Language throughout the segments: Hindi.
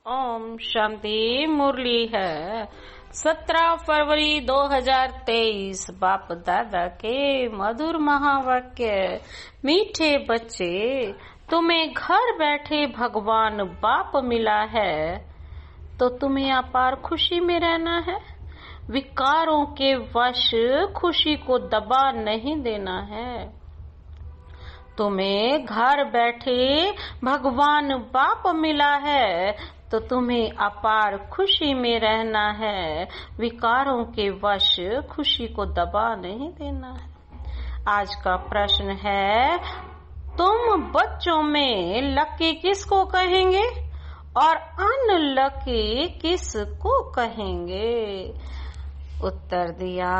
ओम शांति। मुरली है 17 फरवरी 2023। बाप दादा के मधुर महावाक्य। मीठे बच्चे, तुम्हें घर बैठे भगवान बाप मिला है तो तुम्हें अपार खुशी में रहना है। विकारों के वश खुशी को दबा नहीं देना है। तुम्हें घर बैठे भगवान बाप मिला है तो तुम्हें अपार खुशी में रहना है। विकारों के वश खुशी को दबा नहीं देना है। आज का प्रश्न है, तुम बच्चों में लकी किसको कहेंगे और अनलकी किसको कहेंगे? उत्तर दिया,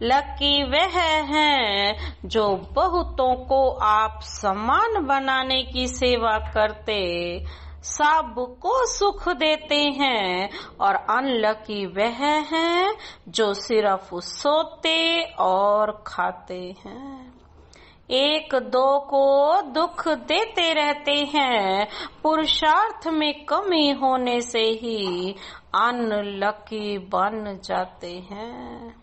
लकी वह हैं जो बहुतों को आप समान बनाने की सेवा करते, सबको सुख देते हैं, और अनलकी वह हैं जो सिर्फ सोते और खाते हैं। एक दो को दुख देते रहते हैं। पुरुषार्थ में कमी होने से ही अनलकी बन जाते हैं।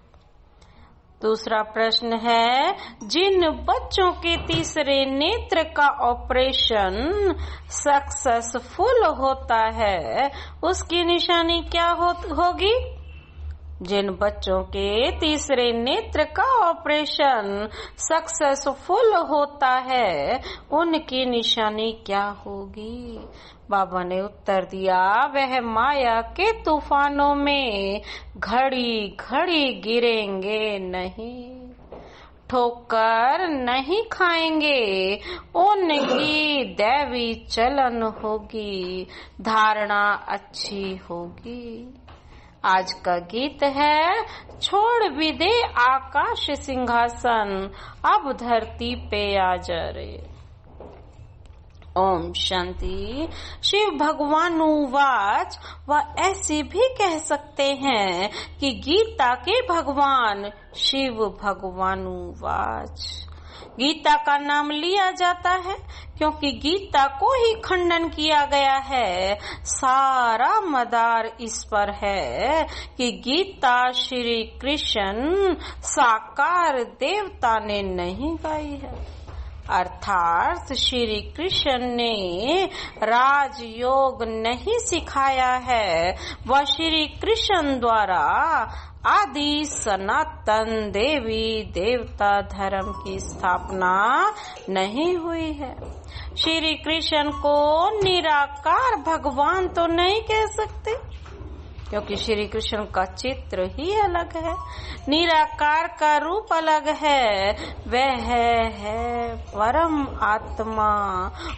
दूसरा प्रश्न है, जिन बच्चों के तीसरे नेत्र का ऑपरेशन सक्सेसफुल होता है उसकी निशानी क्या होगी? जिन बच्चों के तीसरे नेत्र का ऑपरेशन सक्सेसफुल होता है उनकी निशानी क्या होगी? बाबा ने उत्तर दिया, वह माया के तूफानों में घड़ी घड़ी गिरेंगे नहीं, ठोकर नहीं खाएंगे, उनकी दैवी चलन होगी, धारणा अच्छी होगी। आज का गीत है, छोड़ भी दे आकाश सिंहासन, अब धरती पे आ जा रे। ओम शांति। शिव भगवानुवाच, व ऐसे भी कह सकते हैं कि गीता के भगवान शिव भगवानुवाच। गीता का नाम लिया जाता है क्योंकि गीता को ही खंडन किया गया है। सारा मदार इस पर है कि गीता श्री कृष्ण साकार देवता ने नहीं गाई है, अर्थात श्री कृष्ण ने राजयोग नहीं सिखाया है। वह श्री कृष्ण द्वारा आदि सनातन देवी देवता धर्म की स्थापना नहीं हुई है। श्री कृष्ण को निराकार भगवान तो नहीं कह सकते क्योंकि श्री कृष्ण का चित्र ही अलग है, निराकार का रूप अलग है। वह है परम आत्मा,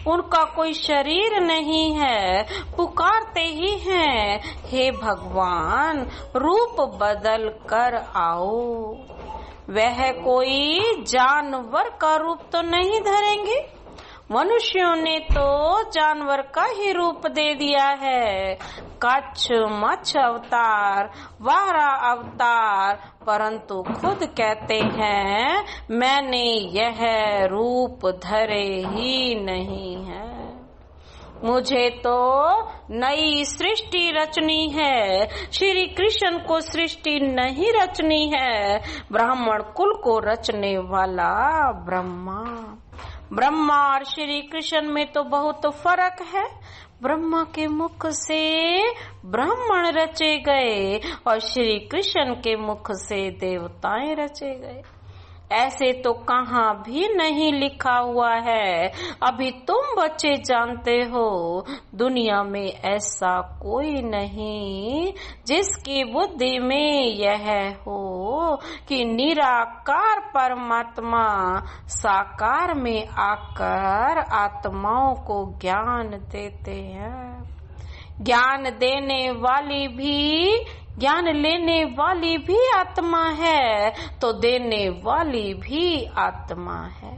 उनका कोई शरीर नहीं है। पुकारते ही हैं, हे भगवान रूप बदल कर आओ। वह कोई जानवर का रूप तो नहीं धरेंगे। मनुष्यों ने तो जानवर का ही रूप दे दिया है, कच्छ मच्छ अवतार, वारा अवतार, परंतु खुद कहते हैं मैंने यह रूप धरे ही नहीं है। मुझे तो नई सृष्टि रचनी है। श्री कृष्ण को सृष्टि नहीं रचनी है, ब्राह्मण कुल को रचने वाला ब्रह्मा और श्री कृष्ण में तो बहुत फर्क है। ब्रह्मा के मुख से ब्राह्मण रचे गए और श्री कृष्ण के मुख से देवताएं रचे गए। ऐसे तो कहाँ भी नहीं लिखा हुआ है। अभी तुम बच्चे जानते हो, दुनिया में ऐसा कोई नहीं जिसकी बुद्धि में यह हो कि निराकार परमात्मा साकार में आकर आत्माओं को ज्ञान देते हैं। ज्ञान लेने वाली भी आत्मा है तो देने वाली भी आत्मा है।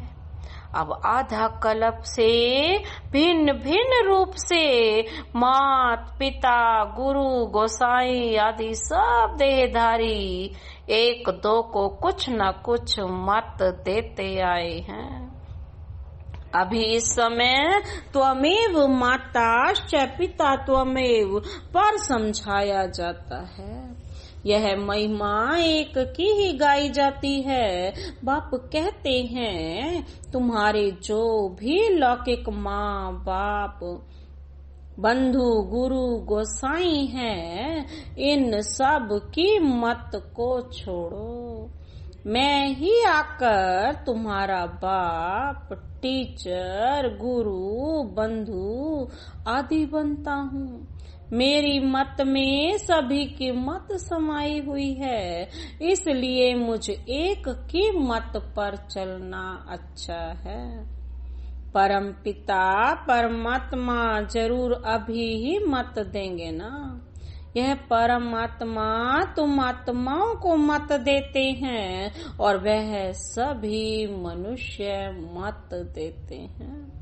अब आधा कल्प से भिन्न भिन्न रूप से मात पिता गुरु गोसाई आदि सब देहधारी एक दो को कुछ न कुछ मत देते आए हैं। अभी इस समय त्वमेव माताश्च पिता त्वमेव पर समझाया जाता है। यह महिमा एक की ही गाई जाती है। बाप कहते हैं तुम्हारे जो भी लौकिक माँ बाप बंधु गुरु गोसाई हैं, इन सब की मत को छोड़ो। मैं ही आकर तुम्हारा बाप, टीचर, गुरु, बंधु आदि बनता हूँ। मेरी मत में सभी की मत समाई हुई है, इसलिए मुझे एक की मत पर चलना अच्छा है। परम पिता परमात्मा जरूर अभी ही मत देंगे ना। यह परमात्मा तुम आत्माओं को मत देते हैं और वह सभी मनुष्य मत देते हैं।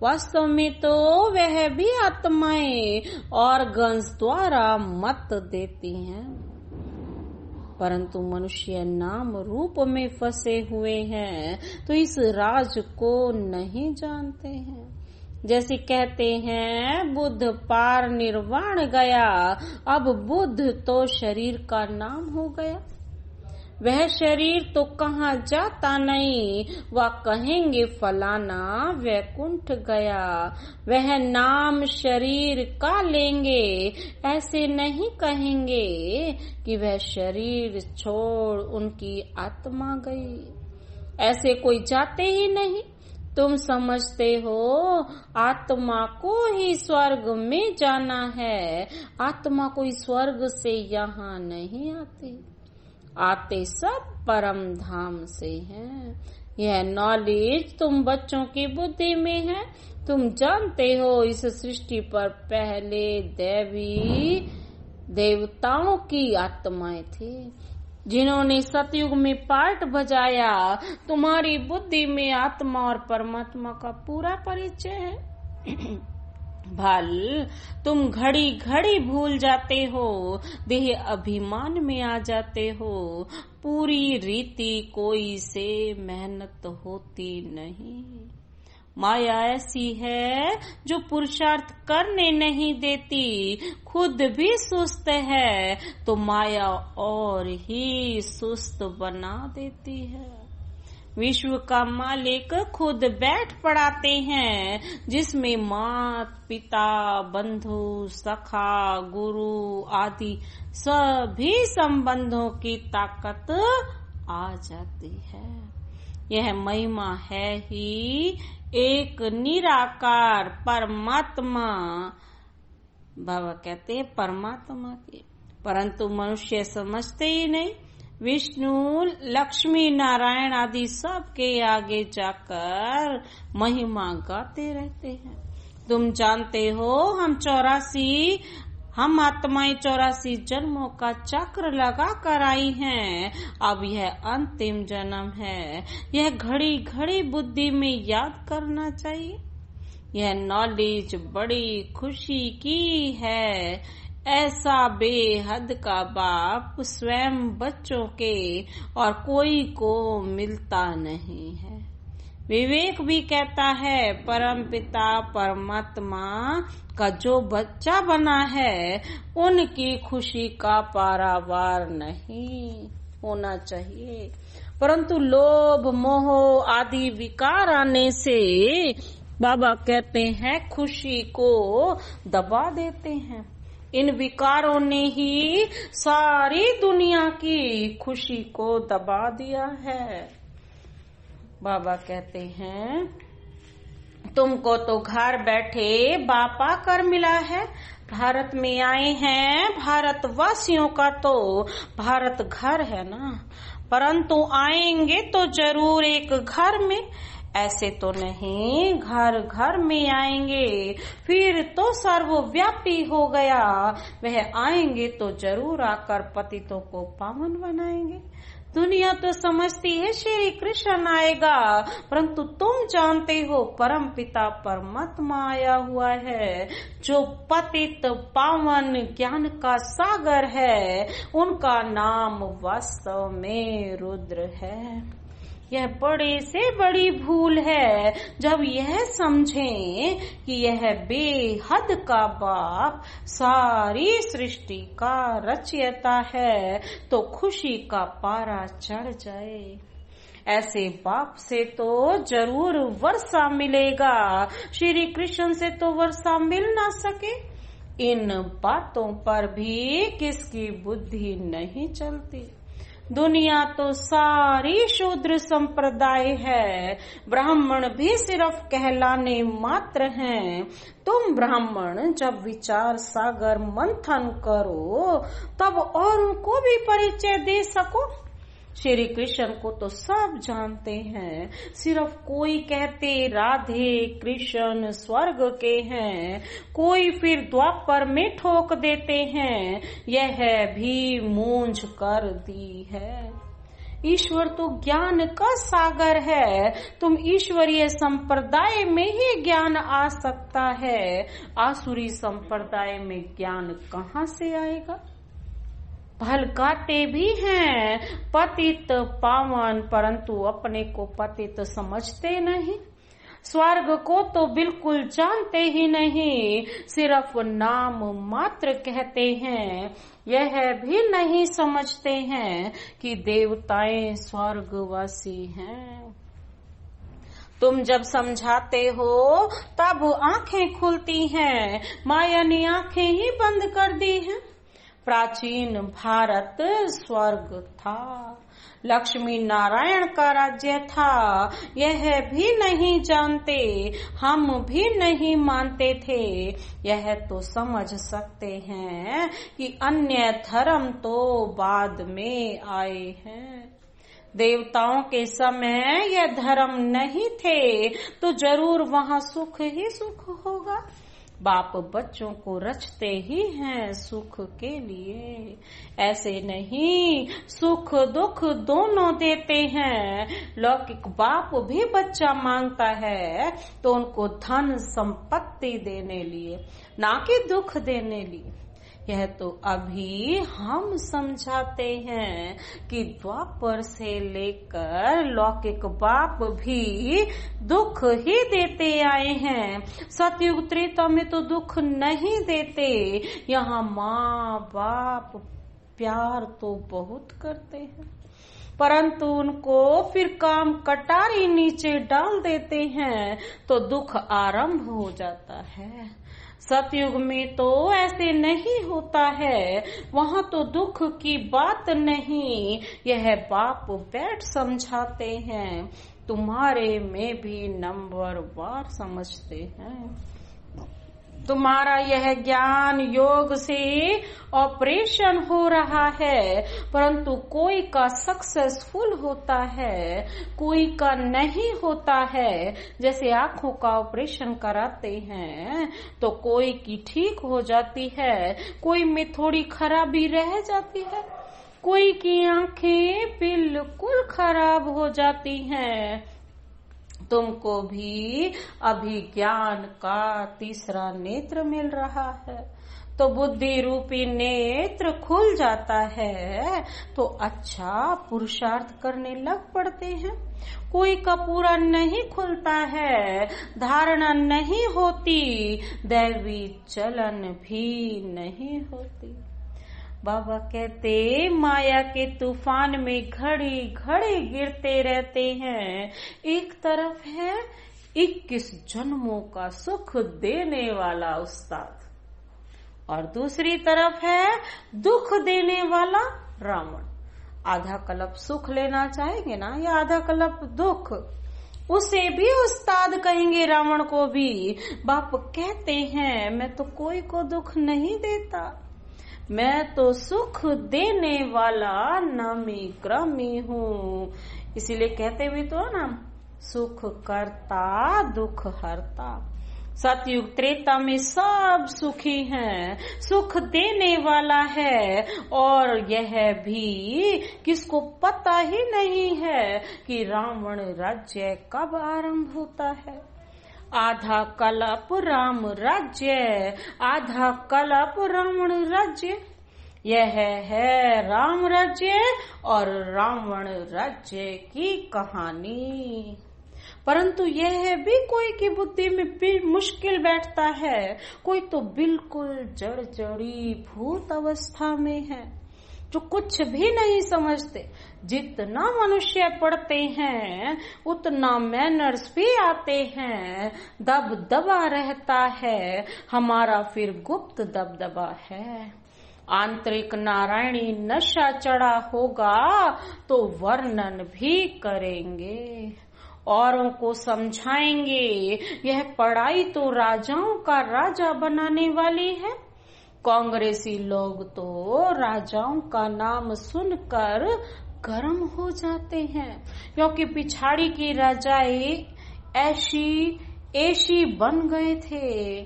वास्तव में तो वह भी आत्माएं ऑर्गन्स द्वारा मत देती हैं, परंतु मनुष्य नाम रूप में फंसे हुए हैं तो इस राज को नहीं जानते हैं। जैसे कहते हैं बुद्ध पार निर्वाण गया, अब बुद्ध तो शरीर का नाम हो गया। वह शरीर तो कहाँ जाता नहीं, वह कहेंगे फलाना वैकुंठ गया। वह नाम शरीर का लेंगे, ऐसे नहीं कहेंगे कि वह शरीर छोड़ उनकी आत्मा गई। ऐसे कोई जाते ही नहीं। तुम समझते हो आत्मा को ही स्वर्ग में जाना है। आत्मा कोई स्वर्ग से यहाँ नहीं आते सब परम धाम से हैं। यह नॉलेज तुम बच्चों की बुद्धि में है। तुम जानते हो इस सृष्टि पर पहले देवताओं की आत्माएं थी जिन्होंने सतयुग में पार्ट बजाया। तुम्हारी बुद्धि में आत्मा और परमात्मा का पूरा परिचय है। भल तुम घड़ी घड़ी भूल जाते हो, देह अभिमान में आ जाते हो। पूरी रीति कोई से मेहनत होती नहीं। माया ऐसी है जो पुरुषार्थ करने नहीं देती, खुद भी सुस्त है तो माया और ही सुस्त बना देती है। विश्व का मालिक खुद बैठ पड़ाते हैं, जिसमें माता पिता बंधु सखा गुरु आदि सभी संबंधों की ताकत आ जाती है। यह महिमा है ही एक निराकार परमात्मा, बाबा कहते हैं परमात्मा की, परंतु मनुष्य समझते ही नहीं। विष्णु लक्ष्मी नारायण आदि सब के आगे जाकर महिमा गाते रहते हैं। तुम जानते हो हम आत्माएं 84 जन्मों का चक्र लगा कर आई हैं। अब यह अंतिम जन्म है। यह घड़ी घड़ी बुद्धि में याद करना चाहिए। यह नॉलेज बड़ी खुशी की है। ऐसा बेहद का बाप स्वयं बच्चों के और कोई को मिलता नहीं है। विवेक भी कहता है परम पिता परमात्मा का जो बच्चा बना है उनकी खुशी का पारावार नहीं होना चाहिए, परंतु लोभ मोह आदि विकार आने से बाबा कहते हैं खुशी को दबा देते हैं। इन विकारों ने ही सारी दुनिया की खुशी को दबा दिया है। बाबा कहते हैं तुमको तो घर बैठे बापा कर मिला है। भारत में आए हैं, भारतवासियों का तो भारत घर है ना, परंतु आएंगे तो जरूर एक घर में। ऐसे तो नहीं घर घर में आएंगे, फिर तो सर्वव्यापी हो गया। वह आएंगे तो जरूर आकर पतितों को पावन बनाएंगे। दुनिया तो समझती है श्री कृष्ण आएगा, परंतु तुम जानते हो परम पिता परमात्मा आया हुआ है, जो पतित पावन ज्ञान का सागर है। उनका नाम वास्तव में रुद्र है। यह बड़े से बड़ी भूल है जब यह समझें कि यह बेहद का बाप सारी सृष्टि का रचयिता है तो खुशी का पारा चढ़ जाए। ऐसे बाप से तो जरूर वर्षा मिलेगा, श्री कृष्ण से तो वर्षा मिल ना सके। इन बातों पर भी किसकी बुद्धि नहीं चलती। दुनिया तो सारी शूद्र संप्रदाय है, ब्राह्मण भी सिर्फ कहलाने मात्र हैं। तुम ब्राह्मण जब विचार सागर मंथन करो तब औरों को भी परिचय दे सको। श्री कृष्ण को तो सब जानते हैं, सिर्फ कोई कहते राधे कृष्ण स्वर्ग के हैं, कोई फिर द्वापर में ठोक देते हैं यह भी मूंझ कर दी है। ईश्वर तो ज्ञान का सागर है, तुम ईश्वरीय संप्रदाय में ही ज्ञान आ सकता है, आसुरी संप्रदाय में ज्ञान कहाँ से आएगा। भलकाते भी हैं पतित पावन, परंतु अपने को पतित समझते नहीं। स्वर्ग को तो बिल्कुल जानते ही नहीं, सिर्फ नाम मात्र कहते हैं। यह भी नहीं समझते हैं कि देवताएं स्वर्गवासी हैं। तुम जब समझाते हो तब आंखें खुलती हैं, माया ने आंखें ही बंद कर दी हैं। प्राचीन भारत स्वर्ग था, लक्ष्मी नारायण का राज्य था, यह भी नहीं जानते, हम भी नहीं मानते थे। यह तो समझ सकते हैं कि अन्य धर्म तो बाद में आए हैं। देवताओं के समय यह धर्म नहीं थे तो जरूर वहाँ सुख ही सुख होगा। बाप बच्चों को रचते ही हैं सुख के लिए, ऐसे नहीं सुख दुख दोनों देते हैं। लौकिक बाप भी बच्चा मांगता है तो उनको धन संपत्ति देने लिए, ना कि दुख देने लिए। यह तो अभी हम समझाते हैं कि द्वापर से लेकर लौकिक बाप भी दुख ही देते आए हैं। सतयुग त्रेता में तो दुख नहीं देते। यहाँ माँ बाप प्यार तो बहुत करते हैं, परंतु उनको फिर काम कटारी नीचे डाल देते हैं तो दुख आरंभ हो जाता है। सतयुग में तो ऐसे नहीं होता है, वहाँ तो दुख की बात नहीं। यह बाप बैठ समझाते हैं, तुम्हारे में भी नंबर वार समझते हैं। तुम्हारा यह ज्ञान योग से ऑपरेशन हो रहा है, परंतु कोई का सक्सेसफुल होता है, कोई का नहीं होता है। जैसे आंखों का ऑपरेशन कराते हैं तो कोई की ठीक हो जाती है, कोई में थोड़ी खराबी रह जाती है, कोई की आंखें बिल्कुल खराब हो जाती हैं। तुमको भी अभी ज्ञान का तीसरा नेत्र मिल रहा है तो बुद्धि रूपी नेत्र खुल जाता है तो अच्छा पुरुषार्थ करने लग पड़ते हैं। कोई का पूरा नहीं खुलता है, धारणा नहीं होती, दैवी चलन भी नहीं होती। बाबा कहते माया के तूफान में घड़ी घड़ी गिरते रहते हैं। एक तरफ है 21 जन्मों का सुख देने वाला उस्ताद और दूसरी तरफ है दुख देने वाला रावण। आधा कल्प सुख लेना चाहेंगे ना, या आधा कल्प दुख, उसे भी उस्ताद कहेंगे रावण को भी। बाप कहते हैं मैं तो कोई को दुख नहीं देता, मैं तो सुख देने वाला नामी क्रमी हूँ। इसीलिए कहते भी तो ना, सुख करता दुख हरता। सतयुग त्रेता में सब सुखी हैं, सुख देने वाला है। और यह भी किसको पता ही नहीं है कि रावण राज्य कब आरंभ होता है। आधा कल्प राम राज्य, आधा कल्प रावण राज्य। यह है राम राज्य और रावण राज्य की कहानी। परंतु यह भी कोई की बुद्धि में मुश्किल बैठता है, कोई तो बिल्कुल जड़ी भूत अवस्था में है, जो कुछ भी नहीं समझते। जितना मनुष्य पढ़ते हैं उतना मैनर्स भी आते हैं, दबदबा रहता है, हमारा फिर गुप्त दबदबा है। आंतरिक नारायणी नशा चढ़ा होगा तो वर्णन भी करेंगे, औरों को समझाएंगे। यह पढ़ाई तो राजाओं का राजा बनाने वाली है। कांग्रेसी लोग तो राजाओं का नाम सुनकर गर्म हो जाते हैं, क्योंकि पिछाड़ी की राजाएं ऐशी बन गए थे।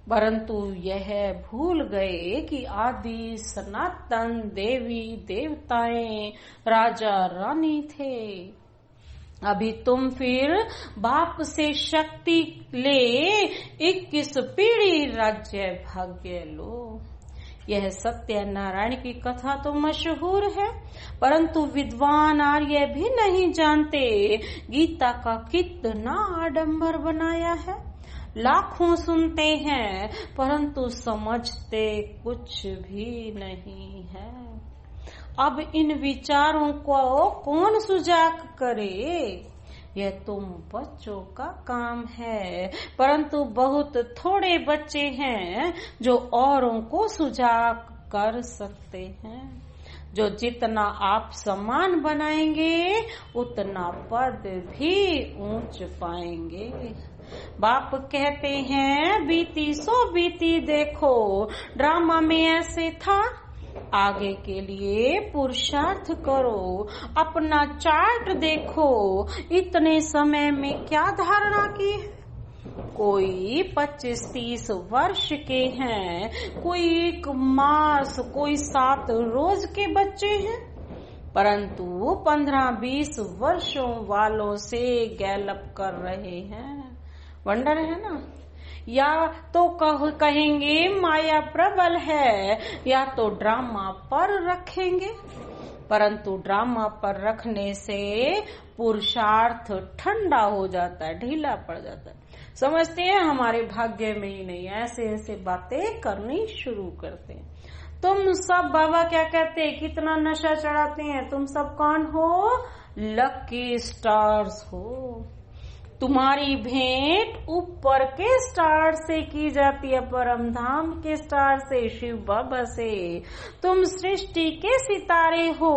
परंतु यह भूल गए कि आदि सनातन देवी देवताएं राजा रानी थे। अभी तुम फिर बाप से शक्ति ले 21 पीढ़ी राज्य भाग्य लो। यह सत्यनारायण की कथा तो मशहूर है, परंतु विद्वान आर्य भी नहीं जानते गीता का कितना आडंबर बनाया है। लाखों सुनते हैं परंतु समझते कुछ भी नहीं है। अब इन विचारों को कौन सुजाग करे? यह तुम बच्चों का काम है, परंतु बहुत थोड़े बच्चे हैं जो औरों को सुजाग कर सकते हैं। जो जितना आप समान बनाएंगे उतना पद भी ऊंच पाएंगे। बाप कहते हैं बीती सो बीती देखो, ड्रामा में ऐसे था। आगे के लिए पुरुषार्थ करो, अपना चार्ट देखो, इतने समय में क्या धारणा की है। कोई 25-30 वर्ष के हैं, कोई 1 मास, कोई 7 रोज के बच्चे हैं, परंतु 15-20 वर्षों वालों से गैलप कर रहे हैं। वंडर है ना? या तो कहेंगे माया प्रबल है, या तो ड्रामा पर रखेंगे। परंतु ड्रामा पर रखने से पुरुषार्थ ठंडा हो जाता है, ढीला पड़ जाता है। समझते हैं हमारे भाग्य में ही नहीं, ऐसे ऐसे बातें करनी शुरू करते हैं। तुम सब बाबा क्या कहते हैं, कितना नशा चढ़ाते हैं। तुम सब कौन हो? लकी स्टार्स हो। तुम्हारी भेंट ऊपर के स्टार से की जाती है, परम धाम के स्टार से, शिव बाबा से। तुम सृष्टि के सितारे हो,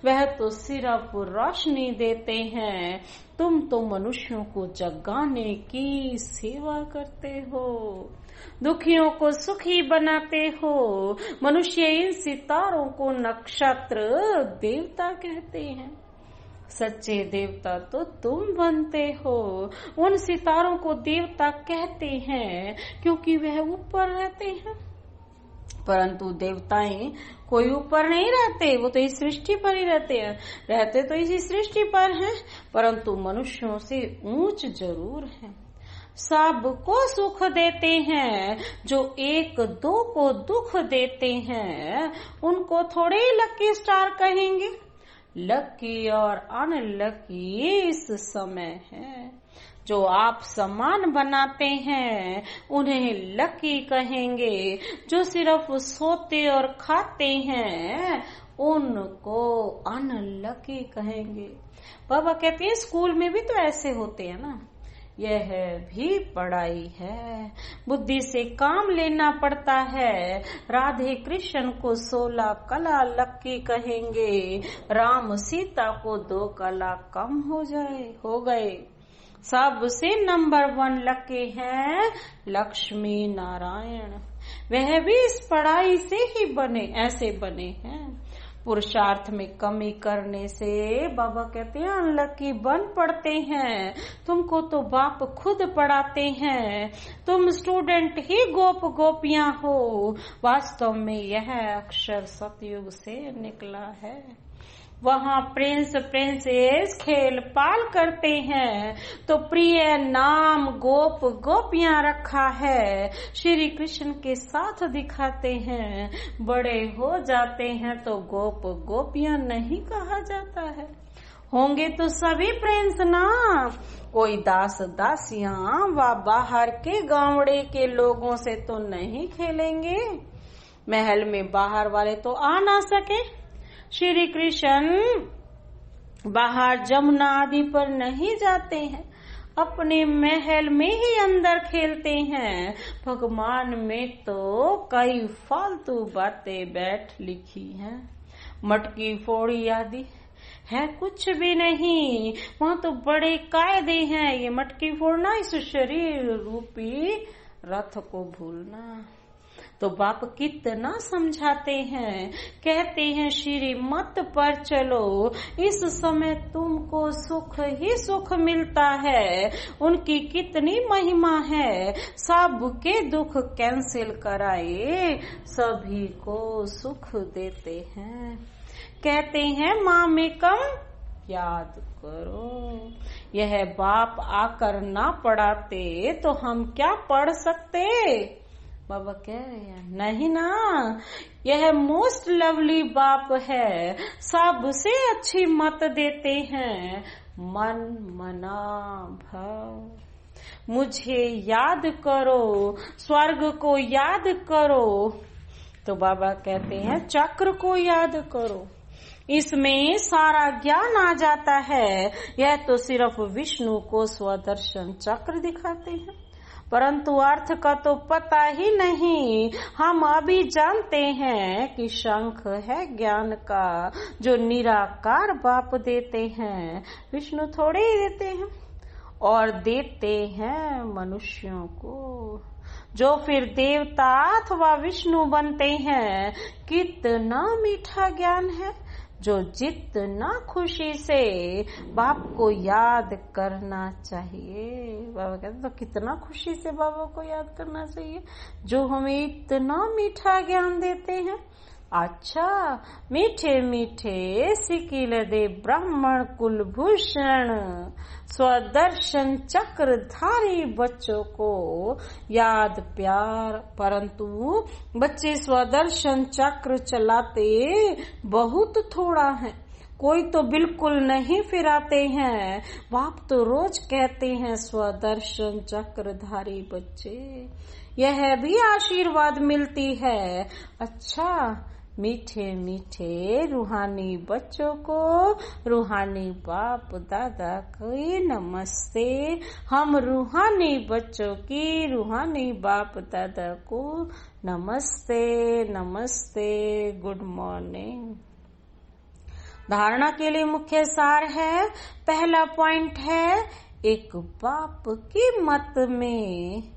वह तो सिर्फ रोशनी देते हैं। तुम तो मनुष्यों को जगाने की सेवा करते हो, दुखियों को सुखी बनाते हो। मनुष्य इन सितारों को नक्षत्र देवता कहते हैं। सच्चे देवता तो तुम बनते हो। उन सितारों को देवता कहते हैं क्योंकि वह ऊपर रहते हैं, परंतु देवताएं कोई ऊपर नहीं रहते, वो तो इस सृष्टि पर ही रहते हैं। रहते तो इसी सृष्टि पर हैं, परंतु मनुष्यों से ऊंच जरूर हैं। सबको सुख देते हैं, जो 1-2 को दुख देते हैं उनको थोड़े ही लकी स्टार कहेंगे। लकी और अनलकी इस समय है। जो आप समान बनाते हैं उन्हें लकी कहेंगे, जो सिर्फ सोते और खाते हैं उनको अनलकी कहेंगे। बाबा कहते हैं स्कूल में भी तो ऐसे होते हैं ना। यह भी पढ़ाई है, बुद्धि से काम लेना पड़ता है। राधे कृष्ण को 16 कला लकी कहेंगे, राम सीता को 2 कला कम हो गए। सबसे नंबर 1 लकी है लक्ष्मी नारायण। वह भी इस पढ़ाई से ही ऐसे बने हैं। पुरुषार्थ में कमी करने से बाबा कहते हैं अनलकी बन पड़ते हैं। तुमको तो बाप खुद पढ़ाते हैं, तुम स्टूडेंट ही गोपियां हो। वास्तव में यह अक्षर सतयुग से निकला है। वहाँ प्रिंस प्रिंसेस खेल पाल करते हैं, तो प्रिय नाम गोप गोपियां रखा है। श्री कृष्ण के साथ दिखाते हैं, बड़े हो जाते हैं तो गोप गोपियां नहीं कहा जाता है। होंगे तो सभी प्रिंस ना, कोई दास दासियां व बाहर के गांवड़े के लोगों से तो नहीं खेलेंगे। महल में बाहर वाले तो आ ना सके। श्री कृष्ण बाहर जमुना आदि पर नहीं जाते हैं, अपने महल में ही अंदर खेलते हैं। भगवान में तो कई फालतू बातें बैठ लिखी हैं, मटकी फोड़ी आदि है कुछ भी नहीं। वहाँ तो बड़े कायदे हैं। ये मटकी फोड़ना, इस शरीर रूपी रथ को भूलना। तो बाप कितना समझाते हैं, कहते हैं श्री मत पर चलो, इस समय तुमको सुख ही सुख मिलता है। उनकी कितनी महिमा है, सबके दुख कैंसिल कराए सभी को सुख देते हैं। कहते हैं माँ में कम याद करो। यह बाप आकर ना पढ़ाते तो हम क्या पढ़ सकते। बाबा कह रहे हैं नहीं ना, यह मोस्ट लवली बाप है, सबसे अच्छी मत देते हैं। मन मना भव, मुझे याद करो, स्वर्ग को याद करो। तो बाबा कहते हैं चक्र को याद करो, इसमें सारा ज्ञान आ जाता है। यह तो सिर्फ विष्णु को स्वदर्शन चक्र दिखाते हैं, परंतु अर्थ का तो पता ही नहीं। हम अभी जानते हैं कि शंख है ज्ञान का, जो निराकार बाप देते हैं, विष्णु थोड़े ही देते हैं, और देते हैं मनुष्यों को, जो फिर देवता अथवा विष्णु बनते हैं। कितना मीठा ज्ञान है, जो जितना खुशी से बाप को याद करना चाहिए। बाबा कहते तो कितना खुशी से बाबा को याद करना चाहिए, जो हमें इतना मीठा ज्ञान देते हैं। अच्छा, मीठे मीठे सिकिल दे ब्राह्मण कुलभूषण, स्वदर्शन चक्रधारी बच्चों को याद प्यार। परंतु बच्चे स्वदर्शन चक्र चलाते बहुत थोड़ा है, कोई तो बिल्कुल नहीं फिराते हैं। बाप तो रोज कहते हैं स्वदर्शन चक्रधारी बच्चे, यह भी आशीर्वाद मिलती है। अच्छा, मीठे मीठे रूहानी बच्चों को रूहानी बाप दादा की नमस्ते। हम रूहानी बच्चों की रूहानी बाप दादा को नमस्ते नमस्ते, गुड मॉर्निंग। धारणा के लिए मुख्य सार है, पहला पॉइंट है, एक बाप की मत में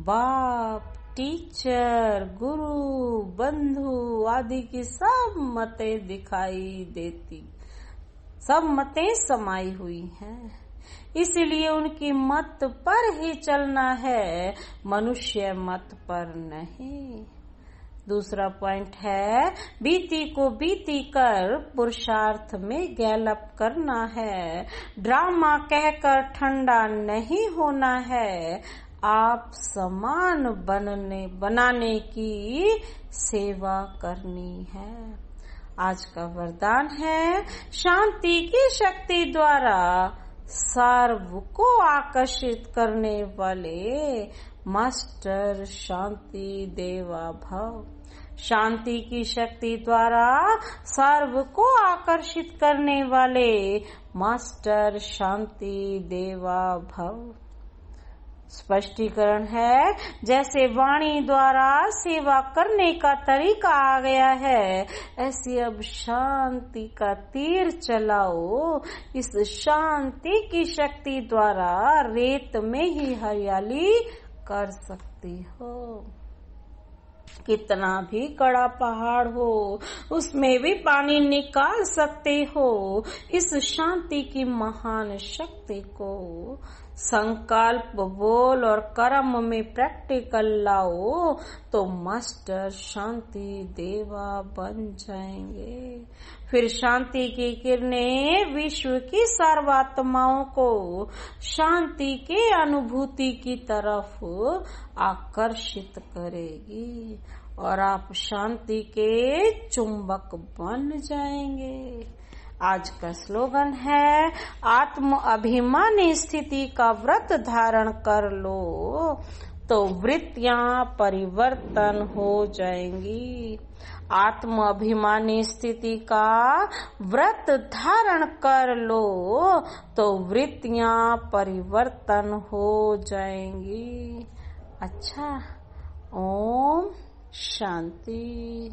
बाप, टीचर, गुरु, बंधु आदि की सब मतें दिखाई देती, सब मतें समाई हुई हैं। इसलिए उनकी मत पर ही चलना है, मनुष्य मत पर नहीं। दूसरा पॉइंट है, बीती को बीती कर पुरुषार्थ में गैलप करना है। ड्रामा कहकर ठंडा नहीं होना है, आप समान बनाने की सेवा करनी है। आज का वरदान है, शांति की शक्ति द्वारा सर्व को आकर्षित करने वाले मास्टर शांति देवा भव। शांति की शक्ति द्वारा सर्व को आकर्षित करने वाले मास्टर शांति देवा भव। स्पष्टीकरण है, जैसे वाणी द्वारा सेवा करने का तरीका आ गया है, ऐसे अब शांति का तीर चलाओ। इस शांति की शक्ति द्वारा रेत में ही हरियाली कर सकती हो। कितना भी कड़ा पहाड़ हो, उसमें भी पानी निकाल सकते हो। इस शांति की महान शक्ति को संकल्प, बोल और कर्म में प्रैक्टिकल लाओ तो मास्टर शांति देवा बन जाएंगे। फिर शांति की किरणें विश्व की सर्वात्माओं को शांति के अनुभूति की तरफ आकर्षित करेगी और आप शांति के चुंबक बन जाएंगे। आज का स्लोगन है, आत्म अभिमानी स्थिति का व्रत धारण कर लो तो वृत्तियां परिवर्तन हो जाएंगी। आत्म अभिमानी स्थिति का व्रत धारण कर लो तो वृत्तियां परिवर्तन हो जाएंगी। अच्छा, ओम शांति।